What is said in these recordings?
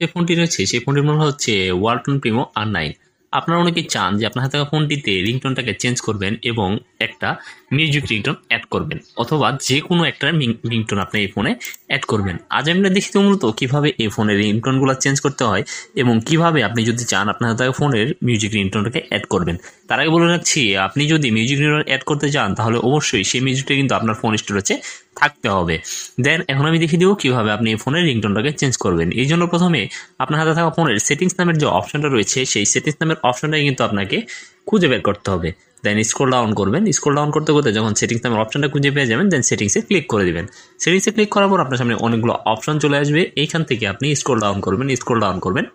যে ফোনটি রয়েছে সেই ফোনটির মডেল হচ্ছে ওয়ালটন প্রিমো R9। আপনারা অনেকেই চান যে আপনার হাতে থাকা ফোনটিতে রিংটোনটাকে চেঞ্জ করবেন এবং একটা মিউজিক রিংটোন অ্যাড করবেন, অথবা যে কোনো একটা রিংটোন আপনি এই ফোনে অ্যাড করবেন। আজ আমরা দেখি মূলত কীভাবে এই ফোনের রিংটোনগুলো চেঞ্জ করতে হয় এবং কিভাবে আপনি যদি চান আপনার হাতে থাকা ফোনের মিউজিক রিংটোনটাকে অ্যাড করবেন। তার আগে বলে রাখছি, আপনি যদি মিউজিক রিংটোন অ্যাড করতে চান তাহলে অবশ্যই সেই মিউজিকটা কিন্তু আপনার ফোন স্টোরেজে থাকতে হবে। দেন এখন আমি দেখিয়ে দেবো কীভাবে আপনি এই ফোনের রিংটোনটাকে চেঞ্জ করবেন। এই জন্য প্রথমে আপনার হাতে থাকা ফোনের সেটিংস নামের যে অপশনটা রয়েছে সেই সেটিংস নামের অপশনটাই কিন্তু আপনাকে খুঁজে বের করতে হবে। দেন স্ক্রল ডাউন করবেন। স্ক্রল ডাউন করতে করতে যখন সেটিংস নামের অপশনটা খুঁজে পেয়ে যাবেন, দেন সেটিংসে ক্লিক করে দিবেন। সেটিংসে ক্লিক করার পর আপনার সামনে অনেকগুলো অপশন চলে আসবে। এইখান থেকে আপনি স্ক্রল ডাউন করবেন। স্ক্রল ডাউন করবেন,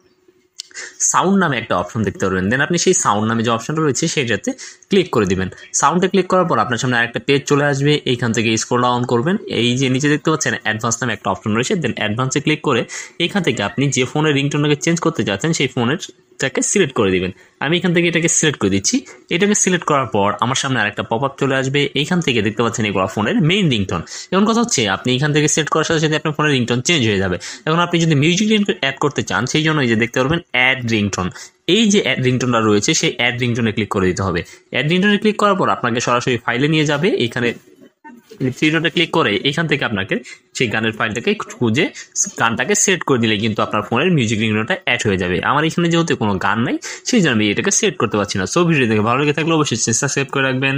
সাউন্ড নামে একটা অপশন দেখতে পারবেন। দেন আপনি সেই সাউন্ড নামে যে অপশনটা রয়েছে সেইটাতে ক্লিক করে দিবেন। সাউন্ডে ক্লিক করার পর আপনার সামনে আরেকটা পেজ চলে আসবে। এইখান থেকে স্ক্রল ডাউন করবেন, এই যে নিচে দেখতে পাচ্ছেন অ্যাডভান্স নামে একটা অপশন রয়েছে। দেন অ্যাডভান্সে ক্লিক করে এইখান থেকে আপনি যে ফোনের রিংটোনটাকে চেঞ্জ করতে চাচ্ছেন সেই ফোনেরটাকে সিলেক্ট করে দিবেন। আমি এখান থেকে এটাকে সিলেক্ট করে দিচ্ছি। এটাকে সিলেক্ট করার পর আমার সামনে আরেকটা পপ আপ চলে আসবে। এইখান থেকে দেখতে পাচ্ছেন এগুলো ফোনের মেইন রিংটোন। এখন কথা হচ্ছে, আপনি এখান থেকে সিলেক্ট করার সাথে সাথে আপনার ফোনের রিংটোন চেঞ্জ হয়ে যাবে। এখন আপনি যদি মিউজিক রিংটোন অ্যাড করতে চান সেই জন্য এই যে দেখতে পারবেন অ্যাড রিংটোন, এই যে অ্যাড রিংটোনটা রয়েছে সেই অ্যাড রিংটোনে ক্লিক করে দিতে হবে। অ্যাড রিংটোনে ক্লিক করার পর আপনাকে সরাসরি ফাইলে নিয়ে যাবে। এখানে থ্রি ডটে ক্লিক করে এখান থেকে আপনাকে সেই গানের ফাইলটাকে খুঁজে গানটাকে সেট করে দিলে কিন্তু আপনার ফোনের মিউজিক রিংটোনটা অ্যাড হয়ে যাবে। আমার এখানে যেহেতু কোনো গান নাই সেই জন্য আমি এটাকে সেট করতে পারছি না। সো ভিডিও দেখে ভালো লেগে থাকলে অবশ্যই সাবস্ক্রাইব করে রাখবেন।